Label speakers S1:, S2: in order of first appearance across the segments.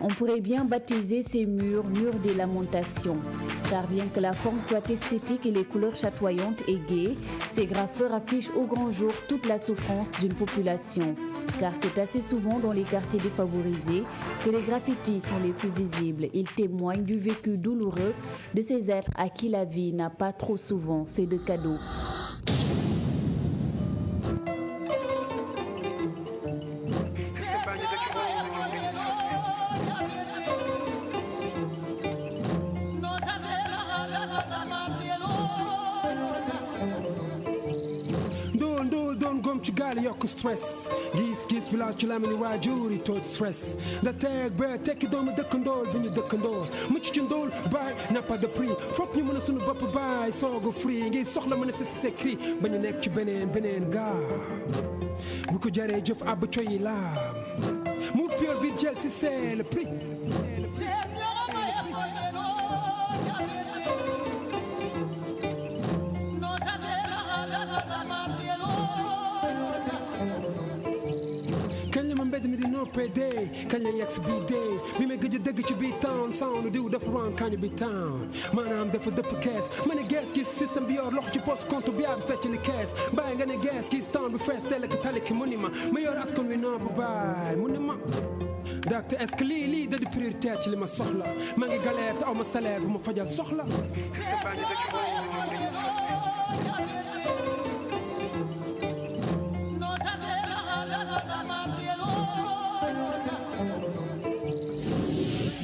S1: On pourrait bien baptiser ces murs des lamentations. Car bien que la forme soit esthétique et les couleurs chatoyantes et gaies, ces graffeurs affichent au grand jour toute la souffrance d'une population. Car c'est assez souvent dans les quartiers défavorisés que les graffitis sont les plus visibles. Ils témoignent du vécu douloureux de ces êtres à qui la vie n'a pas trop souvent fait de cadeaux.
S2: Yokk stress gis village ci lamini waajur yi tooj stress da teg ba tekki doomu dëkkandool bi ñu dëkkandool mucc ci ndóol baay n'a pas de prix foog ñu mën a sunu bopp baay soogu free ngi soxla mën a si sa cri ba ñu nekk ci beneen gaal bu ko jaree jëf àbb coyi laam mu piol bi jël si c'est le prix PD kañ la yegg si bii dee bi may gëj a dëgg ci bii town sound diw dafa ron kañ bi town maanaam dafa dëpp kees ma ne gees gis système bi yor loxo ci poste compte bi am fecc li kees bàyyi nga ne gees gis town bi fees teel ak tali ki mu ni ma yor askan wi noo bu baay mu ni ma docteur est-ce que lii da di priorité ci li ma soxla maa ngi galère te aw ma salaire bu ma fajal soxla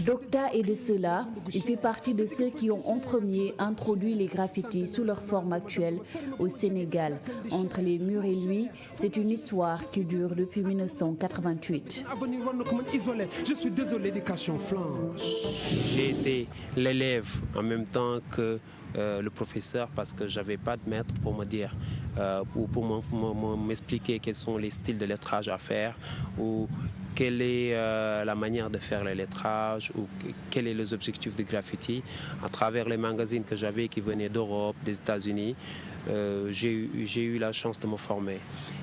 S1: Docta est de ceux-là, il fait partie de ceux qui ont en premier introduit les graffitis sous leur forme actuelle au Sénégal. Entre les murs et lui, c'est une histoire qui dure depuis 1988.
S2: Je suis désolé, l'éducation flanche.
S3: J'ai été l'élève en même temps que le professeur parce que je n'avais pas de maître pour me dire, pour m'expliquer quels sont les styles de lettrage à faire ou quelle est la manière de faire le lettrage ou quels sont les objectifs de graffiti. À travers les magazines que j'avais qui venaient d'Europe, des États-Unis, j'ai eu la chance de me former.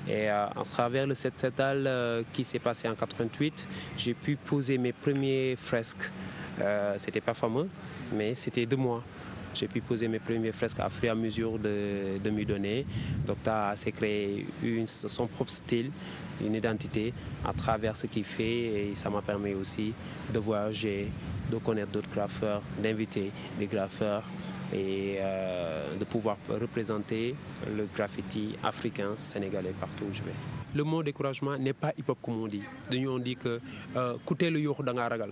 S3: Et à travers le 7-7 qui s'est passé en 88, j'ai pu poser mes premiers fresques. C'était pas fameux, mais c'était de moi. J'ai pu poser mes premiers fresques à fur et à mesure de m'y donner. Docta s'est créé son propre style, une identité à travers ce qu'il fait et ça m'a permis aussi de voyager, de connaître d'autres graffeurs, d'inviter des graffeurs et de pouvoir représenter le graffiti africain, sénégalais partout où je vais. Le mot découragement n'est pas hip-hop comme on dit. On dit que couper le yoh dans ragal.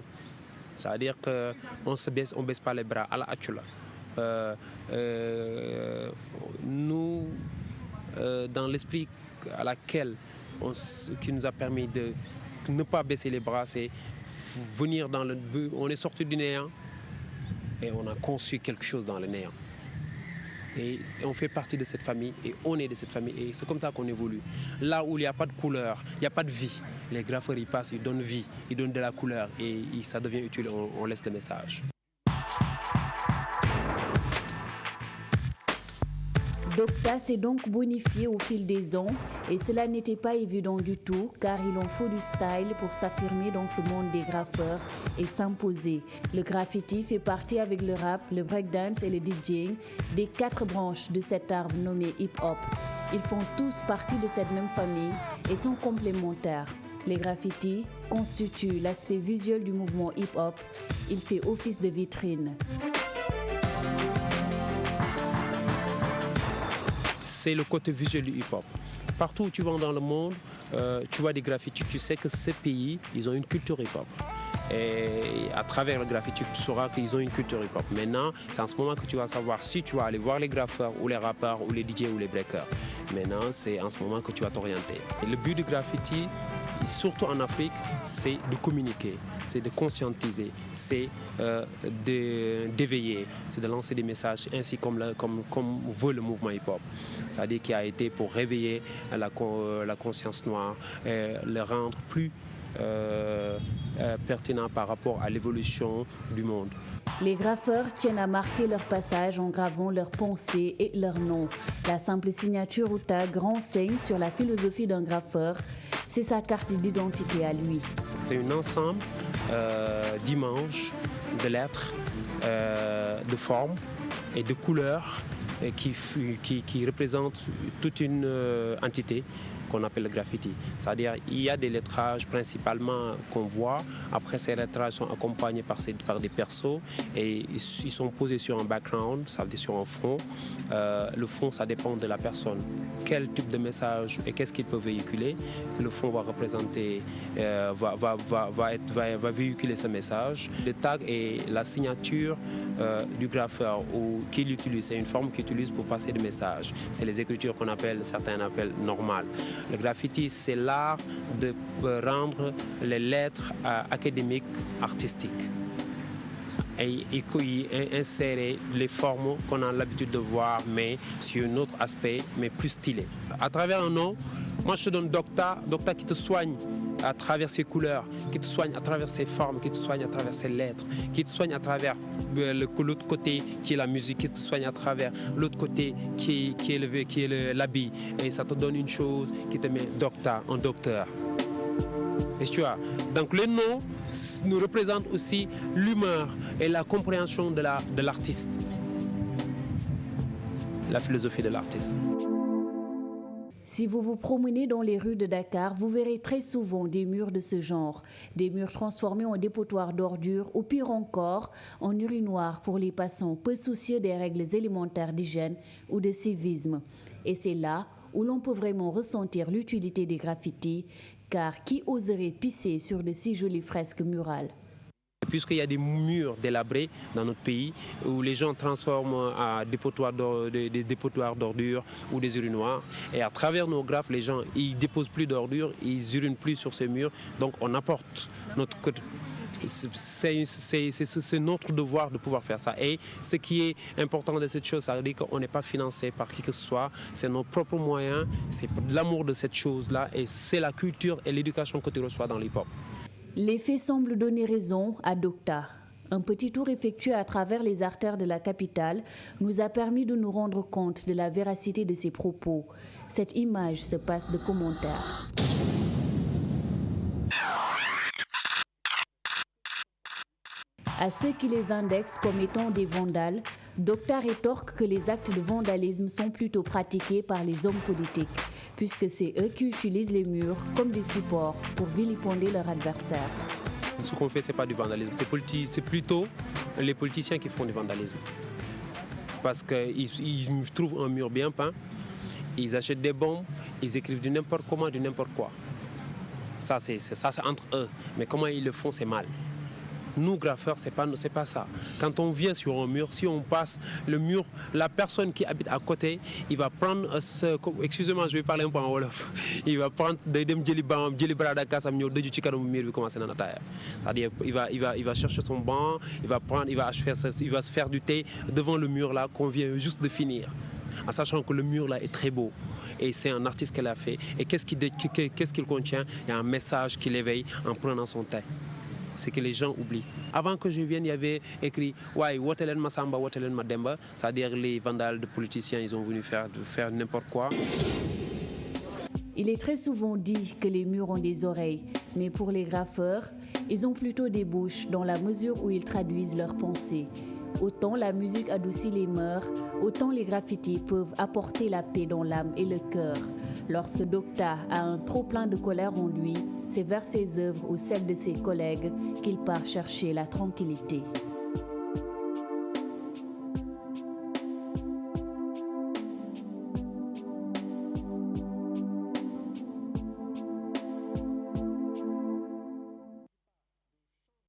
S3: C'est-à-dire qu'on ne baisse pas les bras à la hachula. Nous, dans l'esprit à laquelle qui nous a permis de ne pas baisser les bras, c'est venir dans le... On est sorti du néant et on a conçu quelque chose dans le néant. Et on fait partie de cette famille et on est de cette famille et c'est comme ça qu'on évolue. Là où il n'y a pas de couleur, il n'y a pas de vie, les graffeurs ils passent, ils donnent vie, ils donnent de la couleur et ça devient utile, on laisse le message.
S1: Docta s'est donc bonifié au fil des ans et cela n'était pas évident du tout car il en faut du style pour s'affirmer dans ce monde des graffeurs et s'imposer. Le graffiti fait partie avec le rap, le breakdance et le DJing des 4 branches de cet arbre nommé hip-hop. Ils font tous partie de cette même famille et sont complémentaires. Les graffitis constituent l'aspect visuel du mouvement hip-hop. Il fait office de vitrine.
S3: C'est le côté visuel du hip-hop. Partout où tu vas dans le monde, tu vois des graffitis, tu sais que ces pays, ils ont une culture hip-hop. Et à travers le graffiti, tu sauras qu'ils ont une culture hip-hop. Maintenant, c'est en ce moment que tu vas savoir si tu vas aller voir les graffeurs ou les rappeurs ou les DJ ou les breakers. Maintenant, c'est en ce moment que tu vas t'orienter. Et le but du graffiti, surtout en Afrique, c'est de communiquer, c'est de conscientiser, c'est d'éveiller, c'est de lancer des messages ainsi comme veut le mouvement hip-hop. C'est-à-dire qu'il a été pour réveiller la conscience noire, le rendre plus pertinent par rapport à l'évolution du monde.
S1: Les graffeurs tiennent à marquer leur passage en gravant leurs pensées et leurs noms. La simple signature ou tag renseigne sur la philosophie d'un graffeur. C'est sa carte d'identité à lui.
S3: C'est un ensemble d'images, de lettres, de formes et de couleurs qui représentent toute une entité qu'on appelle le graffiti. C'est-à-dire il y a des lettrages principalement qu'on voit. Après, ces lettrages sont accompagnés par des persos et ils sont posés sur un background, ça veut dire sur un fond. Le fond, ça dépend de la personne. Quel type de message et qu'est-ce qu'il peut véhiculer. Le fond va représenter, va véhiculer ce message. Le tag est la signature du graffeur qu'il utilise. C'est une forme qu'il utilise pour passer des messages. C'est les écritures qu'on appelle, certains appellent normales. Le graffiti, c'est l'art de rendre les lettres académiques artistiques et insérer les formes qu'on a l'habitude de voir, mais sur un autre aspect, mais plus stylé. À travers un nom, moi je te donne Docta qui te soigne à travers ses couleurs, qui te soigne à travers ses formes, qui te soigne à travers ses lettres, qui te soigne à travers l'autre côté qui est la musique, qui te soigne à travers l'autre côté qui est l'habit. Et ça te donne une chose qui te met Docta, un docteur. Et tu vois, donc le nom nous représente aussi l'humeur et la compréhension de l'artiste, la philosophie de l'artiste.
S1: Si vous vous promenez dans les rues de Dakar, vous verrez très souvent des murs de ce genre. Des murs transformés en dépotoirs d'ordures ou pire encore, en urinoir pour les passants peu soucieux des règles élémentaires d'hygiène ou de civisme. Et c'est là où l'on peut vraiment ressentir l'utilité des graffitis, car qui oserait pisser sur de si jolies fresques murales?
S3: Puisqu'il y a des murs délabrés dans notre pays où les gens transforment des dépotoirs d'ordures ou des urinoirs. Et à travers nos graphes, les gens ils déposent plus d'ordures, ils urinent plus sur ces murs. Donc on apporte notre côté. C'est notre devoir de pouvoir faire ça. Et ce qui est important de cette chose, ça veut dire qu'on n'est pas financé par qui que ce soit. C'est nos propres moyens, c'est l'amour de cette chose-là et c'est la culture et l'éducation que tu reçois dans l'hip-hop.
S1: Les faits semblent donner raison à Docta. Un petit tour effectué à travers les artères de la capitale nous a permis de nous rendre compte de la véracité de ses propos. Cette image se passe de commentaires. À ceux qui les indexent comme étant des vandales, Docta rétorque que les actes de vandalisme sont plutôt pratiqués par les hommes politiques, puisque c'est eux qui utilisent les murs comme des supports pour vilipender leur adversaire.
S3: Ce qu'on fait, ce n'est pas du vandalisme, c'est plutôt les politiciens qui font du vandalisme. Parce qu'ils trouvent un mur bien peint, ils achètent des bombes, ils écrivent du n'importe comment, du n'importe quoi. Ça, c'est entre eux, mais comment ils le font, c'est mal. Nous, graffeurs, c'est pas ça. Quand on vient sur un mur, si on passe le mur, la personne qui habite à côté, il va prendre excusez-moi, je vais parler un peu en wolof. Il va prendre c'est-à-dire il va chercher son banc, il va se faire du thé devant le mur là qu'on vient juste de finir. En sachant que le mur là est très beau et c'est un artiste qui l'a fait. Et qu'est-ce qu'il contient? Il y a un message qui l'éveille en prenant son thé. C'est que les gens oublient. Avant que je vienne, il y avait écrit « Ouais, Wotelen Masamba, Wotelen Mademba », c'est-à-dire les vandales de politiciens, ils ont voulu faire n'importe quoi.
S1: Il est très souvent dit que les murs ont des oreilles, mais pour les graffeurs, ils ont plutôt des bouches dans la mesure où ils traduisent leurs pensées. Autant la musique adoucit les mœurs, autant les graffitis peuvent apporter la paix dans l'âme et le cœur. Lorsque Docta a un trop-plein de colère en lui, c'est vers ses œuvres ou celles de ses collègues qu'il part chercher la tranquillité.